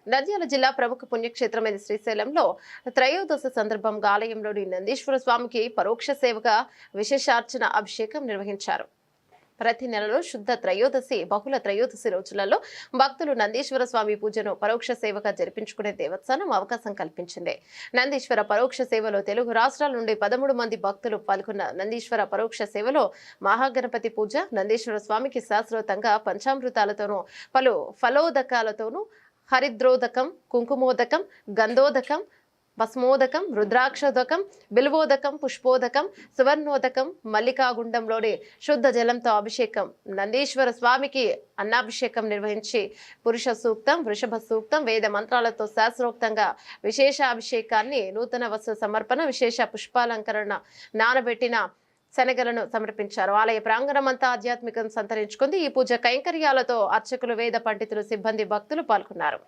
నంద్యాల జిల్లా ప్రముఖ పుణ్యక్షేత్రమైన శ్రీశైలంలో త్రయోదశి సందర్భంగా ఆలయంలోని నందీశ్వర స్వామికి పరోక్ష సేవగా విశేషార్చన అభిషేకం నిర్వహించారు. ప్రతి నెలలో శుద్ధ త్రయోదశి బహుళ త్రయోదశి రోజులలో భక్తులు నందీశ్వర స్వామి పూజను పరోక్ష సేవగా జరిపించుకునే దేవస్థానం అవకాశం కల్పించింది. నందీశ్వర పరోక్ష సేవలో తెలుగు రాష్ట్రాల నుండి 13 మంది భక్తులు పాల్గొన్న నందీశ్వర పరోక్ష సేవలో మహాగణపతి పూజ, నందీశ్వర స్వామికి శాస్త్రోక్తంగా పంచామృతాలతోనూ పలు ఫలోదకాలతోనూ హరిద్రోదకం, కుంకుమోదకం, గంధోదకం, భస్మోదకం, రుద్రాక్షోదకం, బిల్వోదకం, పుష్పోదకం, సువర్ణోదకం, మల్లికాగుండంలోని శుద్ధ జలంతో అభిషేకం, నందీశ్వర స్వామికి అన్నాభిషేకం నిర్వహించి పురుష సూక్తం, వృషభ సూక్తం, వేద మంత్రాలతో శాస్త్రోక్తంగా విశేష అభిషేకాన్ని, నూతన వస్త్ర సమర్పణ, విశేష పుష్పాలంకరణ, నానబెట్టిన శనగలను సమర్పించారు. ఆలయ ప్రాంగణం అంతా ఆధ్యాత్మికం సంతరించుకుంది. ఈ పూజ కైంకర్యాలతో అర్చకులు, వేద పండితులు, సిబ్బంది, భక్తులు పాల్గొన్నారు.